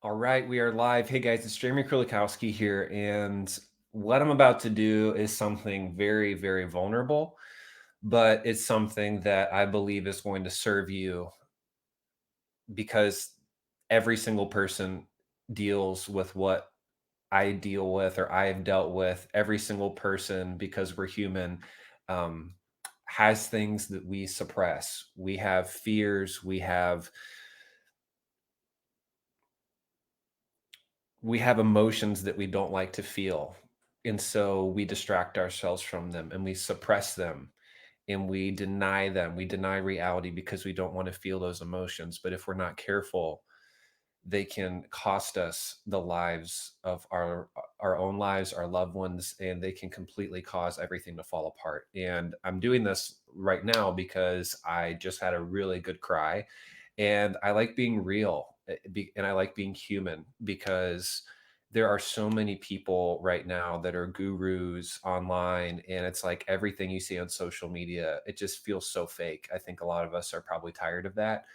All right, we are live. Hey guys, it's Jeremy Krulikowski here, and what I'm about to do is something very, very vulnerable, but it's something that I believe is going to serve you because every single person deals with what I deal with or I have dealt with. Every single person, because we're human, um, has things that we suppress. We have fears. We have emotions that we don't like to feel. And so we distract ourselves from them and we suppress them and we deny them. We deny reality because we don't want to feel those emotions. But if we're not careful, they can cost us the lives of our own lives, our loved ones, and they can completely cause everything to fall apart. And I'm doing this right now because I just had a really good cry, and I like being real, and I like being human because there are so many people right now that are gurus online, and it's like everything you see on social media, it just feels so fake. I think a lot of us are probably tired of that,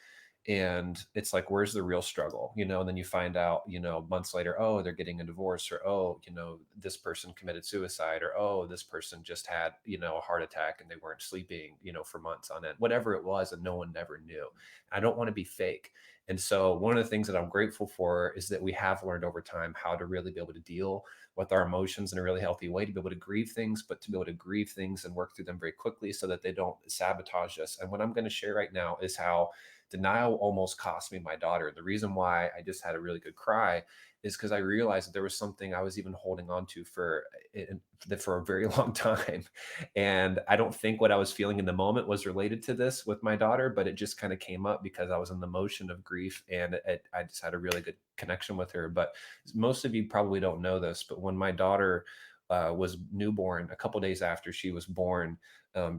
and it's like, where's the real struggle? And then you find out, months later, oh, they're getting a divorce, or oh, this person committed suicide, or oh, this person just had, a heart attack and they weren't sleeping, for months on end, whatever it was, and no one never knew. I don't want to be fake. And so one of the things that I'm grateful for is that we have learned over time how to really be able to deal with our emotions in a really healthy way, to be able to grieve things, but to be able to grieve things and work through them very quickly so that they don't sabotage us. And what I'm going to share right now is how denial almost cost me my daughter. The reason why I just had a really good cry is because I realized that there was something I was even holding on to for a very long time. And I don't think what I was feeling in the moment was related to this with my daughter, but it just kind of came up because I was in the motion of grief, and I just had a really good connection with her. But most of you probably don't know this, but when my daughter was newborn, a couple days after she was born,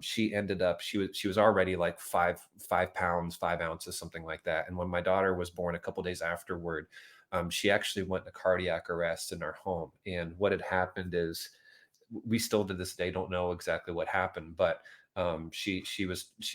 she ended up she was already like 5 pounds 5 ounces, something like that. And when my daughter was born a couple days afterward, she actually went into cardiac arrest in our home. And what had happened is, we still to this day don't know exactly what happened, but she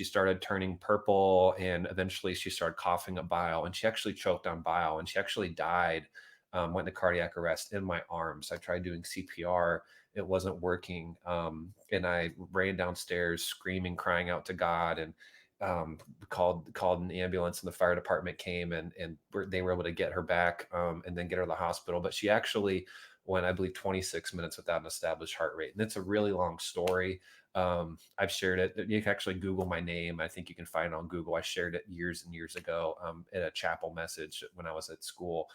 started turning purple, and eventually she started coughing up bile, and she actually choked on bile, and she actually died. Went into cardiac arrest in my arms. I tried doing CPR, it wasn't working, and I ran downstairs screaming, crying out to God, and called an ambulance, and the fire department came, and they were able to get her back, and then get her to the hospital. But she actually went, I believe, 26 minutes without an established heart rate. And it's a really long story. I've shared it. You can actually Google my name. I think you can find it on Google. I shared it years and years ago, in a chapel message when I was at school.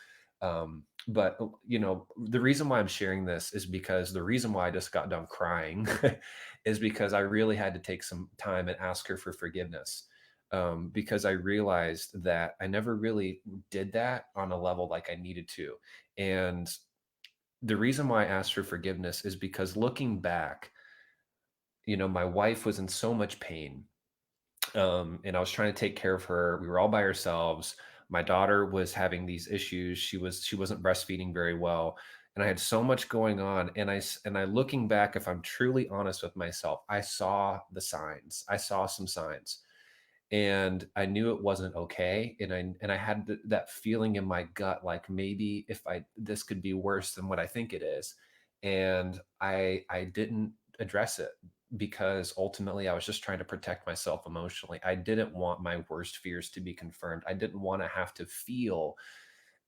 But the reason why I'm sharing this is because the reason why I just got done crying is because I really had to take some time and ask her for forgiveness. Because I realized that I never really did that on a level like I needed to. And the reason why I asked for forgiveness is because, looking back, my wife was in so much pain, and I was trying to take care of her. We were all by ourselves. My daughter was having these issues. She wasn't breastfeeding very well, and I had so much going on. And I looking back, if I'm truly honest with myself, I saw the signs. I saw some signs, and I knew it wasn't okay. And I had that feeling in my gut, like, maybe if I this could be worse than what I think it is. And I didn't address it because ultimately I was just trying to protect myself emotionally. I didn't want my worst fears to be confirmed. I didn't want to have to feel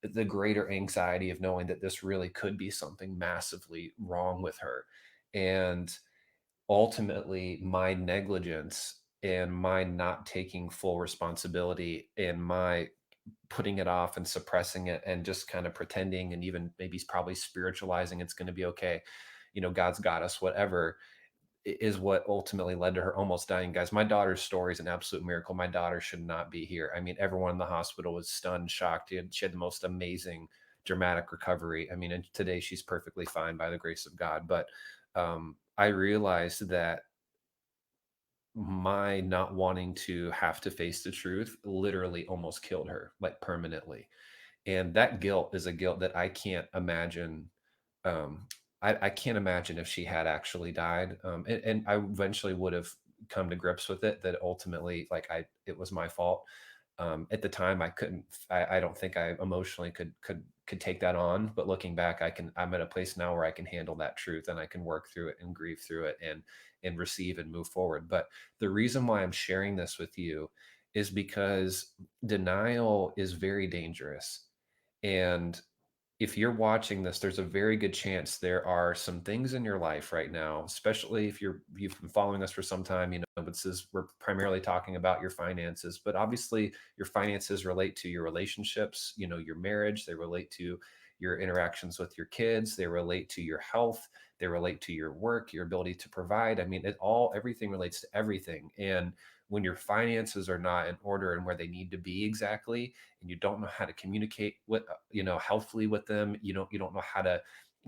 the greater anxiety of knowing that this really could be something massively wrong with her. And ultimately, my negligence and my not taking full responsibility and my putting it off and suppressing it and just kind of pretending, and even maybe probably spiritualizing it's going to be okay, God's got us, whatever, is what ultimately led to her almost dying. Guys, my daughter's story is an absolute miracle. My daughter should not be here. I mean, everyone in the hospital was stunned, shocked. She had the most amazing dramatic recovery. I mean, and today she's perfectly fine by the grace of God. But I realized that my not wanting to have to face the truth literally almost killed her, like, permanently. And that guilt is a guilt that I can't imagine. um I can't imagine if she had actually died. And I eventually would have come to grips with it, that ultimately, like, I it was my fault. At the time, I couldn't. I don't think I emotionally could take that on. But looking back, I can. I'm at a place now where I can handle that truth, and I can work through it and grieve through it, and receive and move forward. But the reason why I'm sharing this with you is because denial is very dangerous. And if you're watching this, there's a very good chance there are some things in your life right now, especially if you've been following us for some time, this is we're primarily talking about your finances, but obviously your finances relate to your relationships, your marriage, they relate to your interactions with your kids, they relate to your health, they relate to your work, your ability to provide. I mean, everything relates to everything. And when your finances are not in order and where they need to be exactly, and you don't know how to communicate with healthfully with them, you don't know how to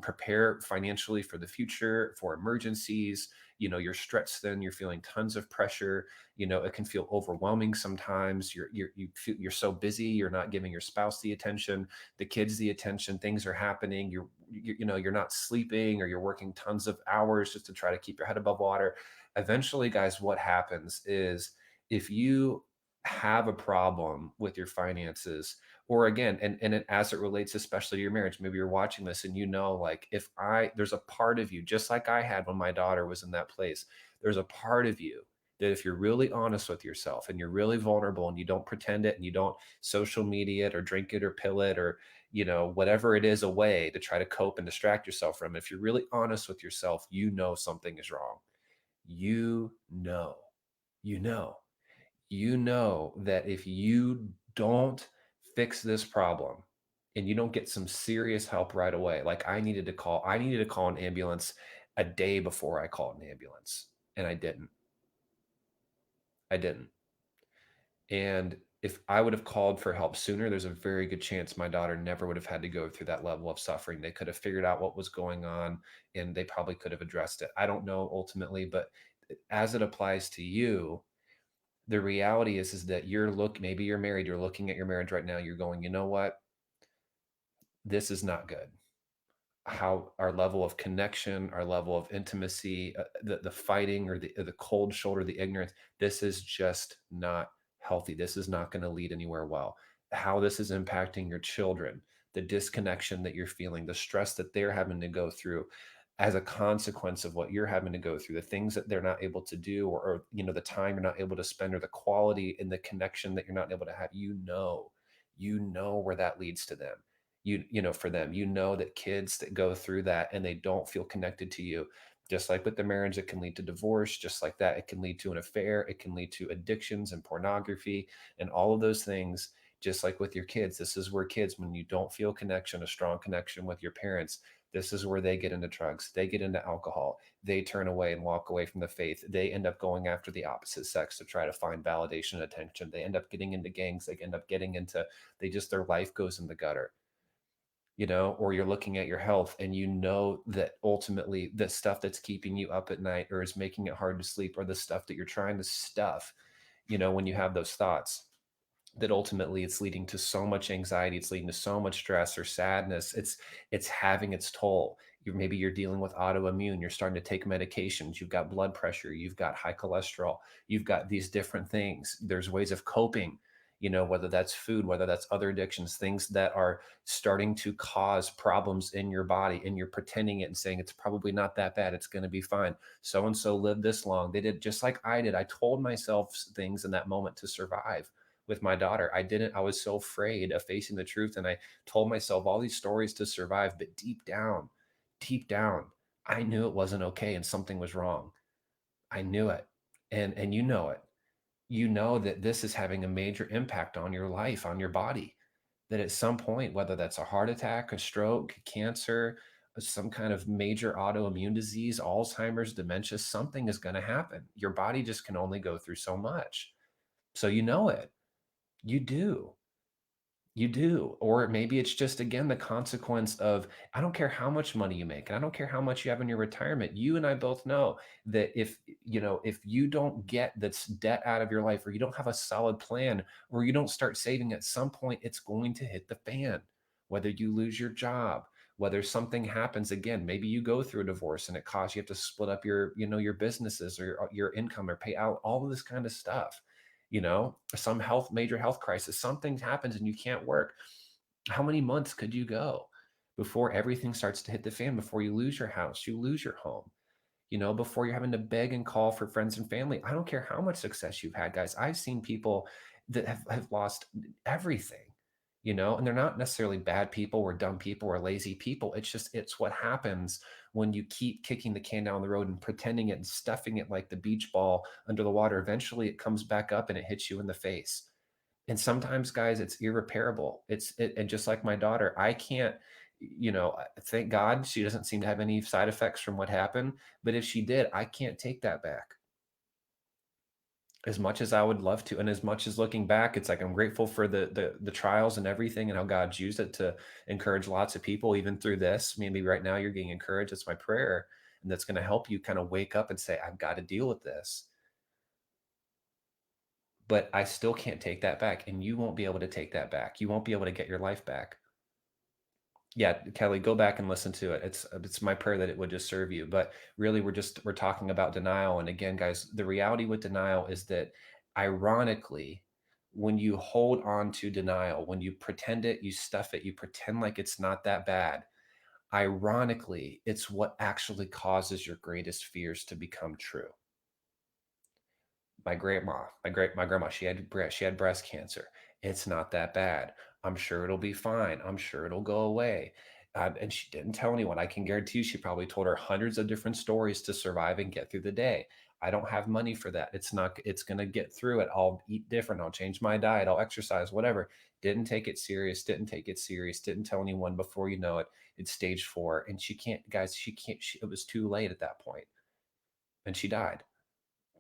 prepare financially for the future, for emergencies, you're stretched thin, you're feeling tons of pressure, it can feel overwhelming sometimes. You're so busy, you're not giving your spouse the attention, the kids the attention, things are happening, you're not sleeping, or you're working tons of hours just to try to keep your head above water. Eventually, guys, what happens is, if you have a problem with your finances, or again, as it relates especially to your marriage, maybe you're watching this and like, if I there's a part of you, just like I had when my daughter was in that place, there's a part of you that, if you're really honest with yourself and you're really vulnerable and you don't pretend it and you don't social media it or drink it or pill it, or whatever it is, a way to try to cope and distract yourself from it, if you're really honest with yourself, something is wrong. you know you know that if you don't fix this problem and you don't get some serious help right away, like I needed to call an ambulance a day before I called an ambulance, and I didn't. And if I would have called for help sooner, there's a very good chance my daughter never would have had to go through that level of suffering. They could have figured out what was going on, and they probably could have addressed it. I don't know ultimately, but as it applies to you, the reality is that maybe you're married, you're looking at your marriage right now, you're going, you know what, this is not good. How our level of connection, our level of intimacy, the fighting, or the cold shoulder, the ignorance, this is just not healthy. This is not going to lead anywhere well. How this is impacting your children, the disconnection that you're feeling, the stress that they're having to go through as a consequence of what you're having to go through, the things that they're not able to do, or the time you're not able to spend, or the quality and the connection that you're not able to have, where that leads to them. For them, that kids that go through that and they don't feel connected to you, just like with the marriage, it can lead to divorce, just like that it can lead to an affair, it can lead to addictions and pornography and all of those things. Just like with your kids, this is where kids, when you don't feel a strong connection with your parents, this is where they get into drugs, they get into alcohol, they turn away and walk away from the faith, they end up going after the opposite sex to try to find validation and attention, they end up getting into gangs, they end up getting into, their life goes in the gutter. Or you're looking at your health and that ultimately the stuff that's keeping you up at night or is making it hard to sleep, or the stuff that you're trying to stuff, when you have those thoughts, that ultimately it's leading to so much anxiety, it's leading to so much stress or sadness, it's having its toll. Maybe you're dealing with autoimmune, you're starting to take medications, you've got blood pressure, you've got high cholesterol, you've got these different things. There's ways of coping, whether that's food, whether that's other addictions, things that are starting to cause problems in your body, and you're pretending it and saying it's probably not that bad, it's going to be fine. So and so lived this long, they did just like I did. I told myself things in that moment to survive. With my daughter, I was so afraid of facing the truth, and I told myself all these stories to survive, but deep down, I knew it wasn't okay and something was wrong. I knew it. And you know it. That this is having a major impact on your life, on your body. That at some point, whether that's a heart attack, a stroke, cancer, some kind of major autoimmune disease, Alzheimer's, dementia, something is going to happen. Your body just can only go through so much. So it. You do. You do. Or maybe it's just, again, the consequence of, I don't care how much money you make, and I don't care how much you have in your retirement. You and I both know that if you don't get this debt out of your life, or you don't have a solid plan, or you don't start saving, at some point, it's going to hit the fan. Whether you lose your job, whether something happens, again, maybe you go through a divorce and it costs, you have to split up your businesses, or your income, or pay out all of this kind of stuff. some major health crisis, something happens and you can't work. How many months could you go before everything starts to hit the fan, before you lose your house, you lose your home, before you're having to beg and call for friends and family? I don't care how much success you've had, guys. I've seen people that have lost everything, and they're not necessarily bad people or dumb people or lazy people. It's what happens when you keep kicking the can down the road and pretending it and stuffing it like the beach ball under the water. Eventually it comes back up and it hits you in the face. And sometimes, guys, it's irreparable. And just like my daughter, I can't, thank God she doesn't seem to have any side effects from what happened. But if she did, I can't take that back. As much as I would love to, and as much as looking back, it's like I'm grateful for the trials and everything, and how God's used it to encourage lots of people, even through this. Maybe right now you're getting encouraged. It's my prayer, and that's going to help you kind of wake up and say, I've got to deal with this. But I still can't take that back, and you won't be able to take that back. You won't be able to get your life back. Yeah, Kelly, go back and listen to it. It's my prayer that it would just serve you. But really, we're talking about denial. And again, guys, the reality with denial is that, ironically, when you hold on to denial, when you pretend it, you stuff it, you pretend like it's not that bad, ironically, it's what actually causes your greatest fears to become true. My grandma, she had breast cancer. It's not that bad. I'm sure it'll be fine. I'm sure it'll go away. And she didn't tell anyone. I can guarantee you she probably told her hundreds of different stories to survive and get through the day. I don't have money for that. It's going to get through it. I'll eat different. I'll change my diet. I'll exercise, whatever. Didn't take it serious. Didn't take it serious. Didn't tell anyone. Before you know it, it's stage 4. And she can't, guys, it was too late at that point, and she died.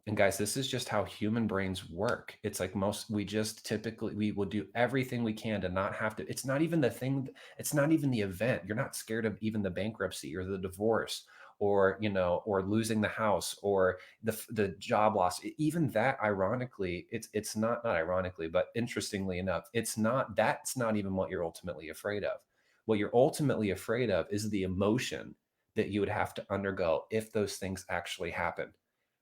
And guys, this is just how human brains work. It's like we just typically, we will do everything we can to not have to. It's not even the thing, it's not even the event. You're not scared of even the bankruptcy or the divorce, or, or losing the house, or the job loss. Even that, ironically, it's not ironically, but interestingly enough, that's not even what you're ultimately afraid of. What you're ultimately afraid of is the emotion that you would have to undergo if those things actually happen,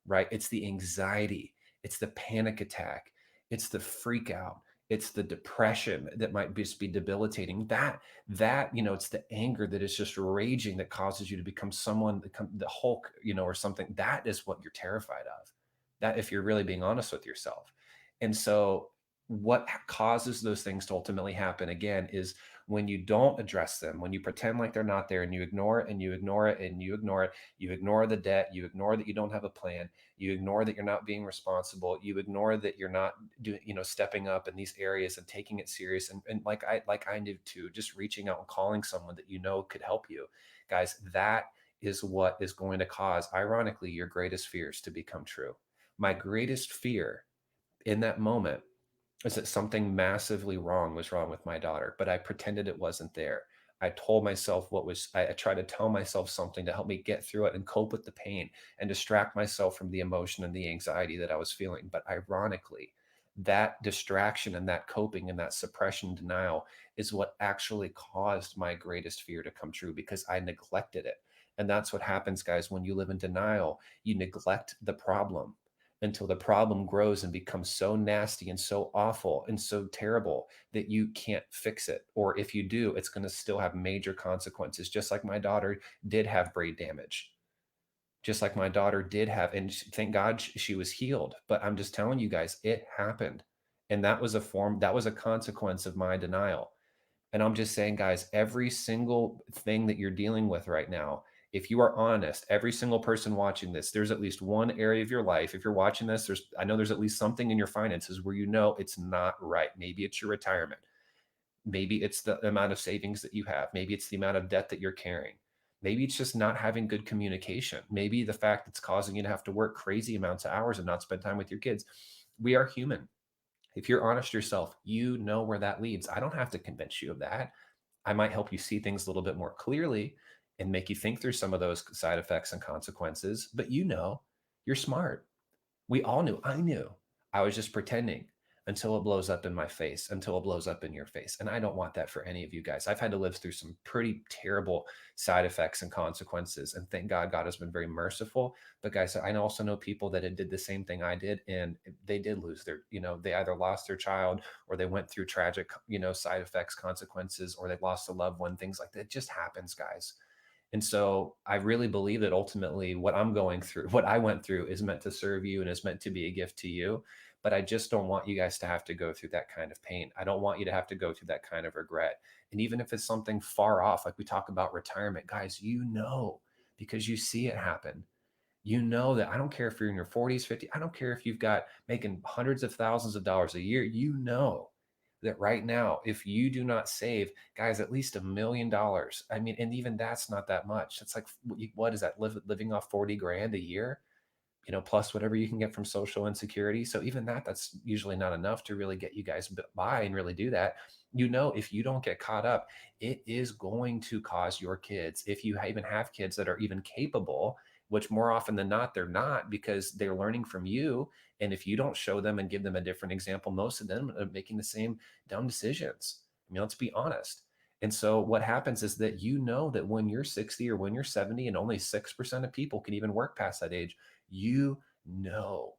right? It's the anxiety, it's the panic attack, it's the freak out, it's the depression that might just be debilitating. It's the anger that is just raging that causes you to become the Hulk, or something. That is what you're terrified of. That, if you're really being honest with yourself. And so what causes those things to ultimately happen again is when you don't address them, when you pretend like they're not there, and you ignore it and you ignore it and you ignore it, you ignore the debt, you ignore that you don't have a plan, you ignore that you're not being responsible, you ignore that you're not doing, stepping up in these areas and taking it serious, and like I did too, just reaching out and calling someone that could help you. Guys, that is what is going to cause, ironically, your greatest fears to become true. My greatest fear in that moment is that something massively wrong was wrong with my daughter, but I pretended it wasn't there. I told myself I tried to tell myself something to help me get through it and cope with the pain and distract myself from the emotion and the anxiety that I was feeling. But ironically, that distraction and that coping and that suppression denial is what actually caused my greatest fear to come true, because I neglected it. And that's what happens, guys, when you live in denial. You neglect the problem until the problem grows and becomes so nasty and so awful and so terrible that you can't fix it. Or if you do, it's going to still have major consequences, just like my daughter did have brain damage. Just like my daughter did have, and thank God she was healed. But I'm just telling you guys, it happened. And that was a consequence of my denial. And I'm just saying, guys, every single thing that you're dealing with right now, if you are honest, every single person watching this, there's at least one area of your life. If you're watching this, I know there's at least something in your finances where it's not right. Maybe it's your retirement. Maybe it's the amount of savings that you have. Maybe it's the amount of debt that you're carrying. Maybe it's just not having good communication. Maybe the fact that's causing you to have to work crazy amounts of hours and not spend time with your kids. We are human. If you're honest yourself, you know where that leads. I don't have to convince you of that. I might help you see things a little bit more clearly and make you think through some of those side effects and consequences. But you're smart. We all knew. I knew. I was just pretending. until it blows up in my face, until it blows up in your face. And I don't want that for any of you guys. I've had to live through some pretty terrible side effects and consequences. And thank God, God has been very merciful. But guys, I also know people that had did the same thing I did, and they did lose their, they either lost their child or they went through tragic, side effects, consequences, or they lost a loved one, things like that. It just happens, guys. And so I really believe that ultimately what I'm going through, what I went through is meant to serve you and is meant to be a gift to you. But I just don't want you guys to have to go through that kind of pain. I don't want you to have to go through that kind of regret. And even if it's something far off, like we talk about retirement, guys, because you see it happen. You know that I don't care if you're in your 40s, 50s, I don't care if you've got making hundreds of thousands of dollars a year. You know that right now, if you do not save, guys, at least $1 million. I mean, and even that's not that much. It's like, what is that? Living off 40 grand a year, plus whatever you can get from Social Insecurity. So even that's usually not enough to really get you guys by and really do that. If you don't get caught up, it is going to cause your kids, if you even have kids that are even capable, which more often than not, they're not, because they're learning from you. And if you don't show them and give them a different example, most of them are making the same dumb decisions. I mean, let's be honest. And so what happens is that that when you're 60 or when you're 70 and only 6% of people can even work past that age, you know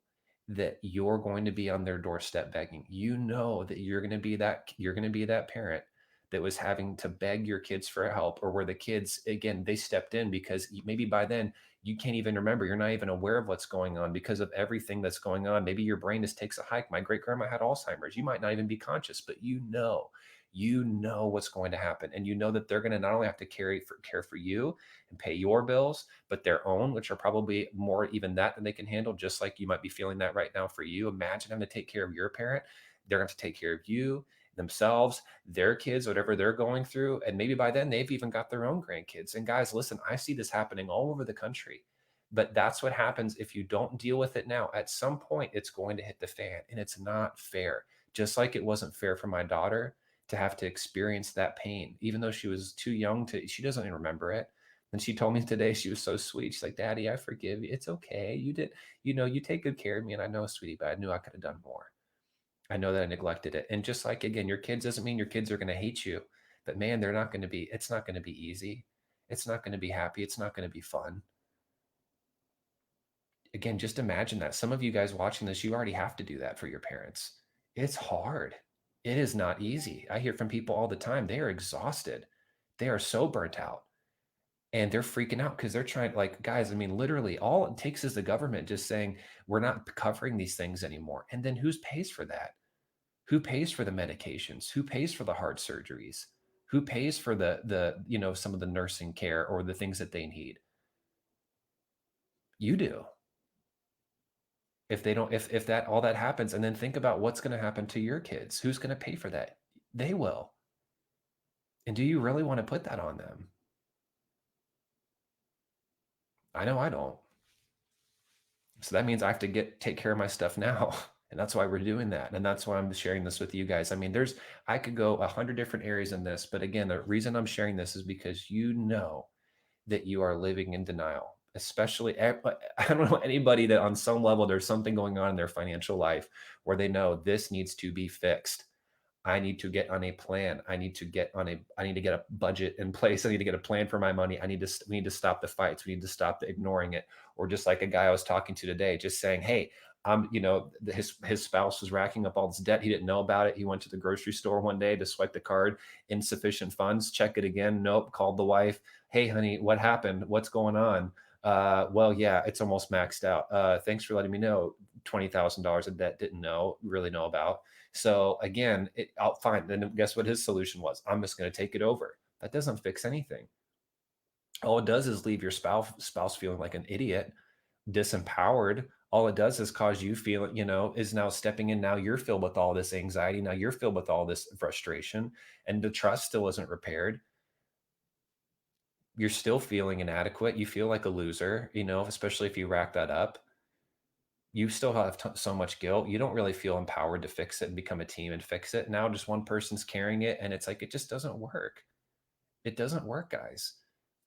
that you're going to be on their doorstep begging. You know that you're going to be that parent that was having to beg your kids for help, or where the kids, again, they stepped in because maybe by then you can't even remember. You're not even aware of what's going on because of everything that's going on. Maybe your brain just takes a hike. My great grandma had Alzheimer's. You might not even be conscious, but you know what's going to happen. And you know that they're going to not only have to care for you and pay your bills, but their own, which are probably more even that than they can handle, just like you might be feeling that right now for you. Imagine having to take care of your parent. They're going to take care of you, themselves, their kids, whatever they're going through. And maybe by then they've even got their own grandkids. And guys, listen, I see this happening all over the country. But that's what happens if you don't deal with it now. At some point, it's going to hit the fan, and it's not fair. Just like it wasn't fair for my daughter to have to experience that pain, even though she was too young she doesn't even remember it. And she told me today, she was so sweet. She's like, Daddy, I forgive you. It's okay. You take good care of me. And I know, sweetie, but I knew I could have done more. I know that I neglected it. And just like, again, your kids doesn't mean your kids are going to hate you, but man, it's not going to be easy. It's not going to be happy. It's not going to be fun. Again, just imagine that. Some of you guys watching this, you already have to do that for your parents. It's hard. It is not easy. I hear from people all the time. They are exhausted. They are so burnt out, and they're freaking out because they're trying, like, guys, I mean, literally all it takes is the government just saying, we're not covering these things anymore. And then who pays for that? Who pays for the medications? Who pays for the heart surgeries? Who pays for some of the nursing care or the things that they need? You do. If they don't, if that all that happens, and then think about what's going to happen to your kids. Who's going to pay for that? They will. And do you really want to put that on them? I know I don't. So that means I have to take care of my stuff now. And that's why we're doing that. And that's why I'm sharing this with you guys. I mean, I could go 100 different areas in this, but again, the reason I'm sharing this is because you know that you are living in denial, especially, I don't know anybody that on some level there's something going on in their financial life where they know this needs to be fixed. I need to get on a plan. I need to get a budget in place. I need to get a plan for my money. We need to stop the fights. We need to stop ignoring it. Or just like a guy I was talking to today, just saying, hey, his spouse was racking up all this debt. He didn't know about it. He went to the grocery store one day to swipe the card, insufficient funds, check it again. Nope. Called the wife. Hey, honey, what happened? What's going on? Well, yeah, it's almost maxed out. Thanks for letting me know. $20,000 of debt, didn't really know about. So again, I'll fine. Then guess what his solution was? I'm just going to take it over. That doesn't fix anything. All it does is leave your spouse feeling like an idiot, disempowered. All it does is cause you is now stepping in. Now you're filled with all this anxiety. Now you're filled with all this frustration, and the trust still isn't repaired. You're still feeling inadequate. You feel like a loser, especially if you rack that up. You still have so much guilt. You don't really feel empowered to fix it and become a team and fix it. Now just one person's carrying it, and it's like, it just doesn't work. It doesn't work, guys.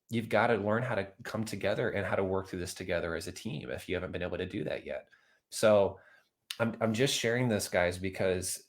You've got to learn how to come together and how to work through this together as a team if you haven't been able to do that yet. So I'm just sharing this, guys, because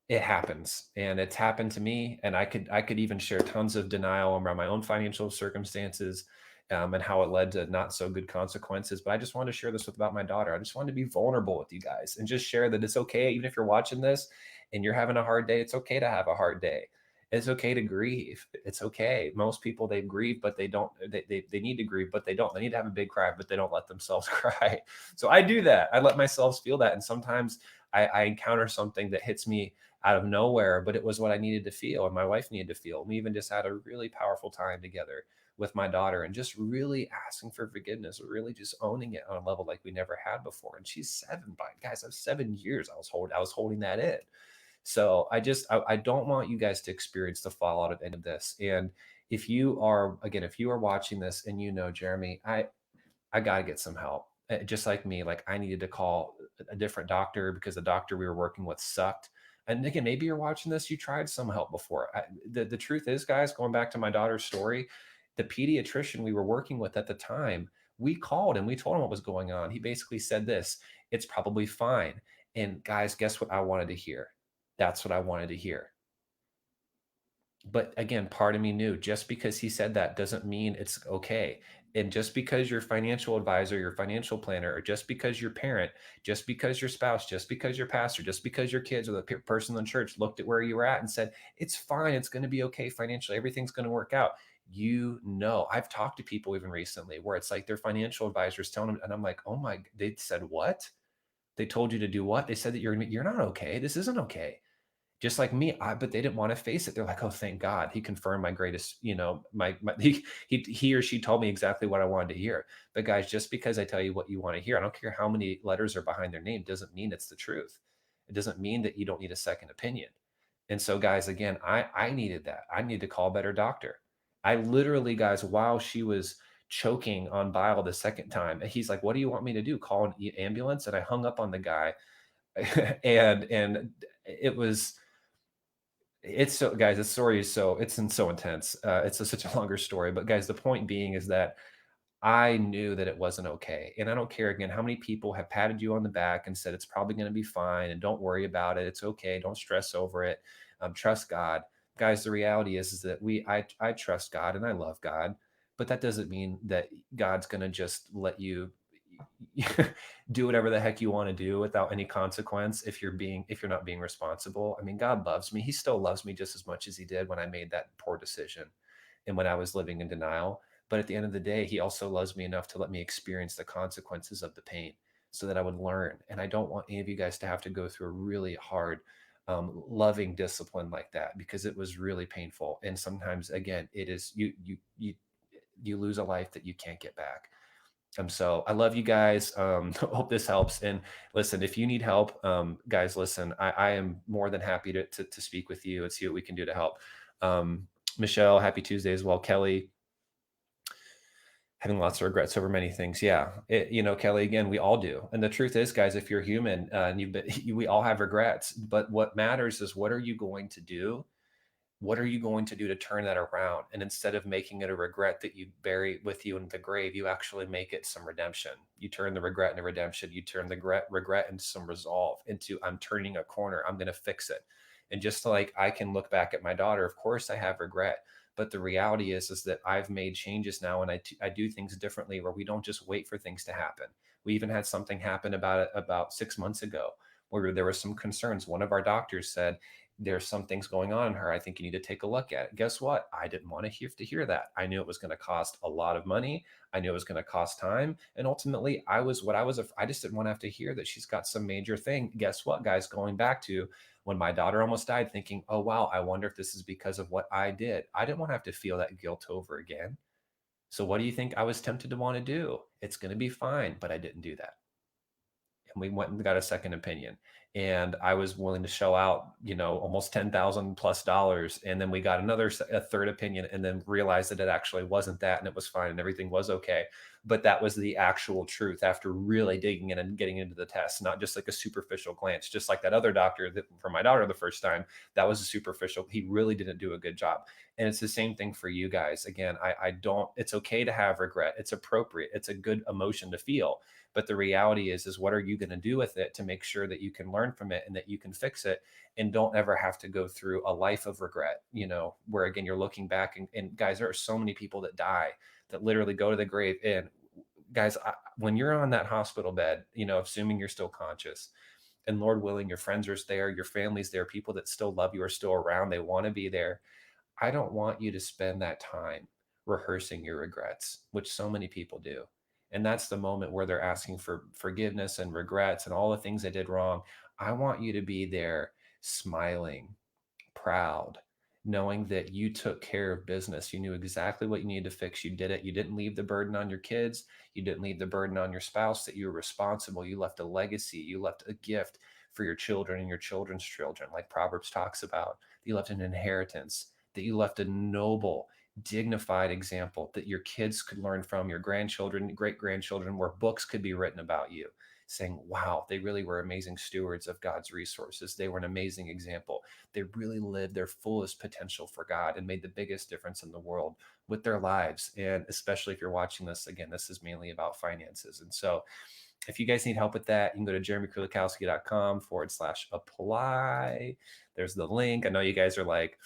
it happens, and it's happened to me, and I could even share tons of denial around my own financial circumstances, and how it led to not so good consequences. But I just wanted to share this about my daughter. I just wanted to be vulnerable with you guys and just share that it's okay, even if you're watching this and you're having a hard day. It's okay to have a hard day. It's okay to grieve. It's okay. Most people, they grieve, but they don't. They need to grieve, but they don't. They need to have a big cry, but they don't let themselves cry. So I do that. I let myself feel that, and sometimes I encounter something that hits me out of nowhere, but it was what I needed to feel and my wife needed to feel. We even just had a really powerful time together with my daughter and just really asking for forgiveness, really just owning it on a level like we never had before. And she's 7, by guys, I was 7 years. I was holding that in. So I don't want you guys to experience the fallout of any of this. And if you are, again, if you are watching this and you know, Jeremy, I got to get some help. Just like me, like I needed to call a different doctor because the doctor we were working with sucked. And again, maybe you're watching this, you tried some help before. The truth is, guys, going back to my daughter's story, the pediatrician we were working with at the time, we called and we told him what was going on. He basically said this: it's probably fine. And guys, guess what I wanted to hear? That's what I wanted to hear. But again, part of me knew just because he said that doesn't mean it's okay. And just because your financial advisor, your financial planner, or just because your parent, just because your spouse, just because your pastor, just because your kids or the person in church looked at where you were at and said, it's fine, it's going to be okay financially, everything's going to work out. You know, I've talked to people even recently where it's like their financial advisors telling them, and I'm like, oh my, they said what? They told you to do what? They said that you're not okay. This isn't okay, just like me. But they didn't want to face it. They're like, oh, thank God, he confirmed my greatest, my he or she told me exactly what I wanted to hear. But guys, just because I tell you what you want to hear, I don't care how many letters are behind their name, doesn't mean it's the truth. It doesn't mean that you don't need a second opinion. And so, guys, again, I needed that. I needed to call a better doctor. I literally, guys, while she was choking on bile the second time, he's like, what do you want me to do? Call an ambulance? And I hung up on the guy. And it was, it's so, guys, the story is so intense. Such a longer story, but guys, the point being is that I knew that it wasn't okay. And I don't care, again, how many people have patted you on the back and said it's probably going to be fine and don't worry about it. It's okay. Don't stress over it. Trust God. Guys, the reality is that I trust God and I love God, but that doesn't mean that God's going to just let you do whatever the heck you want to do without any consequence if you're not being responsible. I mean, God loves me. He still loves me just as much as he did when I made that poor decision and when I was living in denial. But at the end of the day, he also loves me enough to let me experience the consequences of the pain so that I would learn. And I don't want any of you guys to have to go through a really hard, loving discipline like that, because it was really painful. And sometimes, again, it is you lose a life that you can't get back. So I love you guys. Hope this helps. And listen, if you need help, guys, listen, I am more than happy to speak with you and see what we can do to help. Um, Michelle, happy Tuesday as well. Kelly, having lots of regrets over many things. Yeah. Kelly, again, we all do. And the truth is, guys, if you're human, and we all have regrets, but what matters is what are you going to do? What are you going to do to turn that around? And instead of making it a regret that you bury with you in the grave, you actually make it some redemption. You turn the regret into redemption. You turn the regret into some resolve, into I'm turning a corner. I'm going to fix it. And just like I can look back at my daughter, of course I have regret. But the reality is that I've made changes now, and I do things differently where we don't just wait for things to happen. We even had something happen about 6 months ago where there were some concerns. One of our doctors said, there's some things going on in her. I think you need to take a look at it. Guess what? I didn't want to hear that. I knew it was going to cost a lot of money. I knew it was going to cost time. And ultimately, I just didn't want to have to hear that she's got some major thing. Guess what, guys? Going back to when my daughter almost died, thinking, oh, wow, I wonder if this is because of what I did. I didn't want to have to feel that guilt over again. So what do you think I was tempted to want to do? It's going to be fine, but I didn't do that. And we went and got a second opinion. and I was willing to shell out, almost 10,000 plus dollars. And then we got a third opinion, and then realized that it actually wasn't that, and it was fine and everything was okay. But that was the actual truth after really digging in and getting into the test, not just like a superficial glance, just like that other doctor that for my daughter the first time, that was a superficial. He really didn't do a good job. And it's the same thing for you guys. Again, I don't, it's okay to have regret. It's appropriate. It's a good emotion to feel. But the reality is what are you going to do with it to make sure that you can learn from it and that you can fix it and don't ever have to go through a life of regret, where again, you're looking back and guys, there are so many people that die that literally go to the grave. And guys, when you're on that hospital bed, assuming you're still conscious and Lord willing, your friends are there, your family's there, people that still love you are still around, they want to be there. I don't want you to spend that time rehearsing your regrets, which so many people do. And that's the moment where they're asking for forgiveness and regrets and all the things they did wrong. I want you to be there smiling, proud, knowing that you took care of business. You knew exactly what you needed to fix. You did it. You didn't leave the burden on your kids. You didn't leave the burden on your spouse, that you were responsible. You left a legacy. You left a gift for your children and your children's children, like Proverbs talks about. You left an inheritance, that you left a noble, dignified example that your kids could learn from, your grandchildren, great grandchildren, where books could be written about you, saying, wow, they really were amazing stewards of God's resources. They were an amazing example. They really lived their fullest potential for God and made the biggest difference in the world with their lives. And especially if you're watching this, again, this is mainly about finances. And so if you guys need help with that, you can go to jeremykulikowski.com/apply. There's the link. I know you guys are like,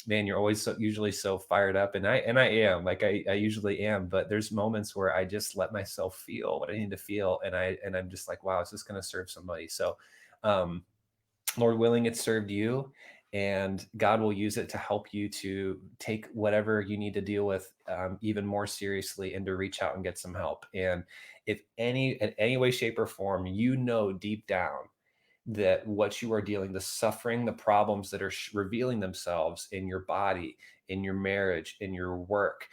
man, you're always usually so fired up. And I am, like, I usually am, but there's moments where I just let myself feel what I need to feel. And I'm just like, wow, is this going to serve somebody? So, um, Lord willing, it served you, and God will use it to help you to take whatever you need to deal with even more seriously, and to reach out and get some help. And if in any way, shape, or form, deep down that what you are dealing, the suffering, the problems that are revealing themselves in your body, in your marriage, in your work,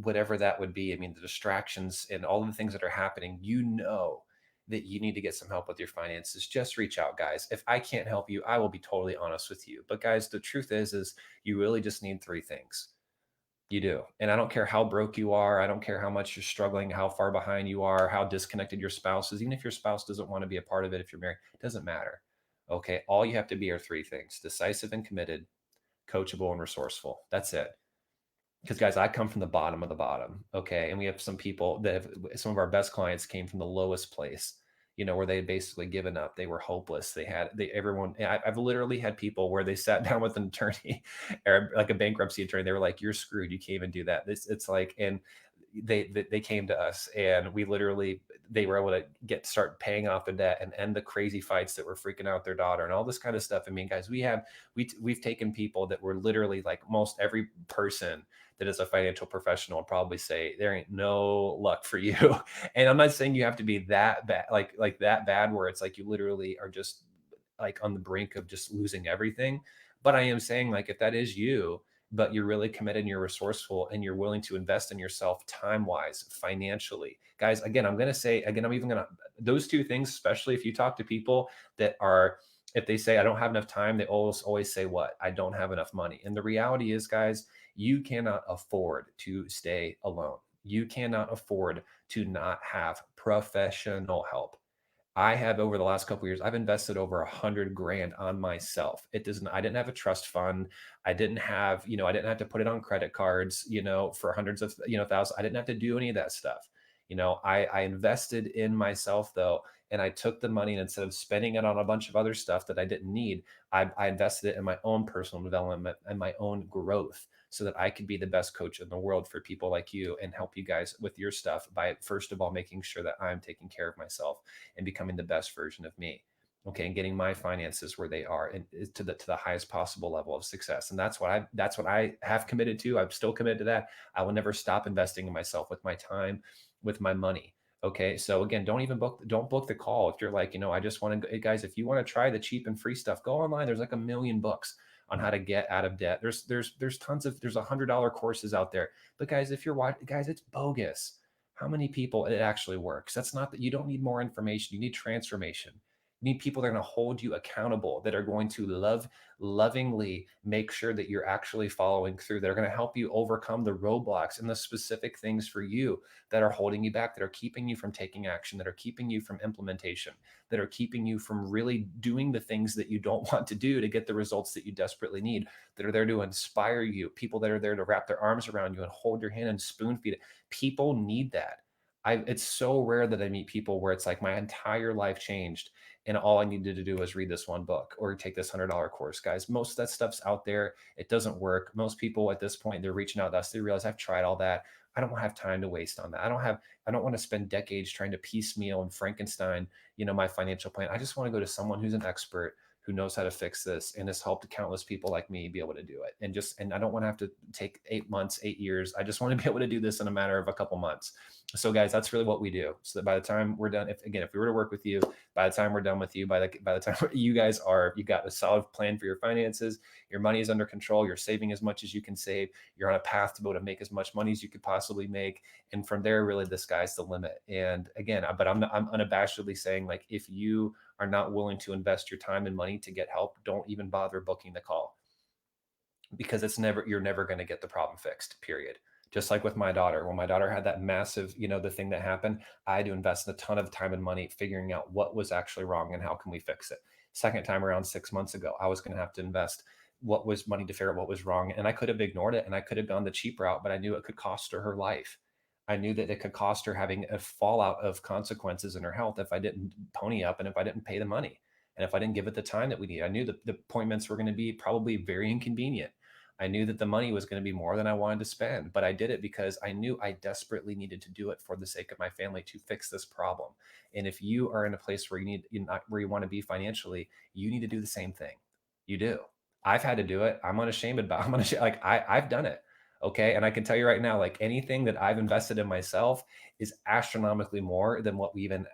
whatever that would be. I mean, the distractions and all of the things that are happening, that you need to get some help with your finances. Just reach out, guys. If I can't help you, I will be totally honest with you. But guys, the truth is you really just need three things. You do. And I don't care how broke you are. I don't care how much you're struggling, how far behind you are, how disconnected your spouse is. Even if your spouse doesn't want to be a part of it, if you're married, it doesn't matter. Okay. All you have to be are three things: decisive and committed, coachable and resourceful. That's it. Because guys, I come from the bottom of the bottom. Okay. And we have some people that have, some of our best clients came from the lowest place, where they had basically given up. They were hopeless. I've literally had people where they sat down with an attorney or like a bankruptcy attorney. They were like, you're screwed. You can't even do that. It's like, and they came to us, and they were able to start paying off the debt and end the crazy fights that were freaking out their daughter and all this kind of stuff. I mean, guys, we've taken people that were literally, like, most every person that is a financial professional would probably say there ain't no luck for you. And I'm not saying you have to be that bad, like that bad, where it's like you literally are just like on the brink of just losing everything. But I am saying, like, if that is you, but you're really committed and you're resourceful and you're willing to invest in yourself time wise, financially, guys, again, I'm going to say, again, I'm even going to, those two things, especially if you talk to people that are, if they say, I don't have enough time, they always say, what? I don't have enough money. And the reality is, guys, you cannot afford to stay alone. You cannot afford to not have professional help. I have, over the last couple of years, I've invested over 100 grand on myself. I didn't have a trust fund. I didn't have, I didn't have to put it on credit cards, for hundreds of, thousands. I didn't have to do any of that stuff. I invested in myself though. And I took the money, and instead of spending it on a bunch of other stuff that I didn't need, I invested it in my own personal development and my own growth, so that I could be the best coach in the world for people like you and help you guys with your stuff by, first of all, making sure that I'm taking care of myself and becoming the best version of me. Okay. And getting my finances where they are, and to the highest possible level of success. And that's what I have committed to. I'm still committed to that. I will never stop investing in myself with my time, with my money. Okay. So again, don't book the call. If you're like, I just want to, guys, if you want to try the cheap and free stuff, go online. There's like a million books on how to get out of debt. There's tons of, there's $100 courses out there. But guys, if you're watching, guys, it's bogus. How many people it actually works? That's not that, you don't need more information. You need transformation. You need people that are going to hold you accountable, that are going to lovingly make sure that you're actually following through, that are going to help you overcome the roadblocks and the specific things for you that are holding you back, that are keeping you from taking action, that are keeping you from implementation, that are keeping you from really doing the things that you don't want to do to get the results that you desperately need, that are there to inspire you, people that are there to wrap their arms around you and hold your hand and spoon feed it. People need that. It's so rare that I meet people where it's like my entire life changed and all I needed to do was read this one book or take this $100 course. Guys, most of that stuff's out there. It doesn't work. Most people at this point, they're reaching out to us. They realize I've tried all that. I don't have time to waste on that. I don't want to spend decades trying to piecemeal and Frankenstein, my financial plan. I just want to go to someone who's an expert who knows how to fix this and has helped countless people like me be able to do it. And I don't want to have to take 8 months, 8 years. I just want to be able to do this in a matter of a couple months. So guys, that's really what we do. So that by the time we're done, if we were to work with you, by the time we're done with you, by the time you got a solid plan for your finances, your money is under control, you're saving as much as you can save, you're on a path to be able to make as much money as you could possibly make. And from there, really the sky's the limit. And again, I'm unabashedly saying, like, if you are not willing to invest your time and money to get help, don't even bother booking the call, because you're never going to get the problem fixed, period. Just like with my daughter, when my daughter had that massive, the thing that happened, I had to invest a ton of time and money figuring out what was actually wrong and how can we fix it. Second time around 6 months ago, I was going to have to invest what was money to figure out what was wrong. And I could have ignored it and I could have gone the cheap route, but I knew it could cost her life. I knew that it could cost her having a fallout of consequences in her health if I didn't pony up and if I didn't pay the money and if I didn't give it the time that we need. I knew that the appointments were going to be probably very inconvenient. I knew that the money was going to be more than I wanted to spend, but I did it because I knew I desperately needed to do it for the sake of my family to fix this problem. And if you are in a place where where you want to be financially, you need to do the same thing. You do. I've had to do it. I'm unashamed about. I've done it. Okay, and I can tell you right now, like, anything that I've invested in myself is astronomically more than what we even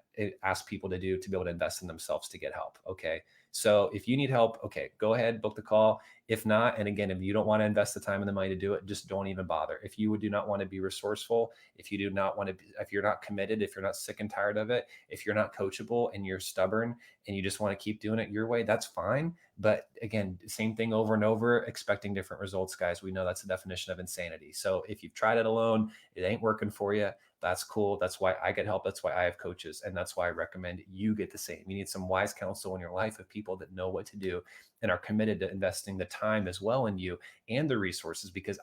ask people to do to be able to invest in themselves to get help. Okay, so if you need help, okay, go ahead, book the call. If not, and again, if you don't want to invest the time and the money to do it, just don't even bother. If you do not want to be resourceful, if you do not want to, if you're not committed, if you're not sick and tired of it, if you're not coachable and you're stubborn and you just want to keep doing it your way, that's fine. But again, same thing over and over, expecting different results, guys. We know that's the definition of insanity. So if you've tried it alone, it ain't working for you. That's cool. That's why I get help. That's why I have coaches. And that's why I recommend you get the same. You need some wise counsel in your life of people that know what to do and are committed to investing the time as well in you and the resources, because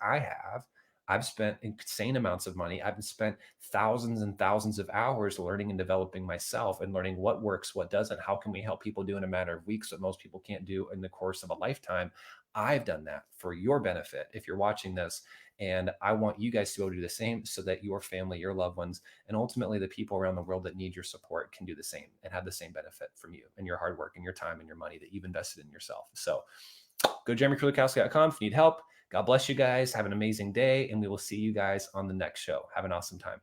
I've spent insane amounts of money. I've spent thousands and thousands of hours learning and developing myself and learning what works, what doesn't. How can we help people do in a matter of weeks what most people can't do in the course of a lifetime? I've done that for your benefit if you're watching this. And I want you guys to be able to do the same so that your family, your loved ones, and ultimately the people around the world that need your support can do the same and have the same benefit from you and your hard work and your time and your money that you've invested in yourself. So go to jeremykrulakowski.com if you need help. God bless you guys. Have an amazing day, and we will see you guys on the next show. Have an awesome time.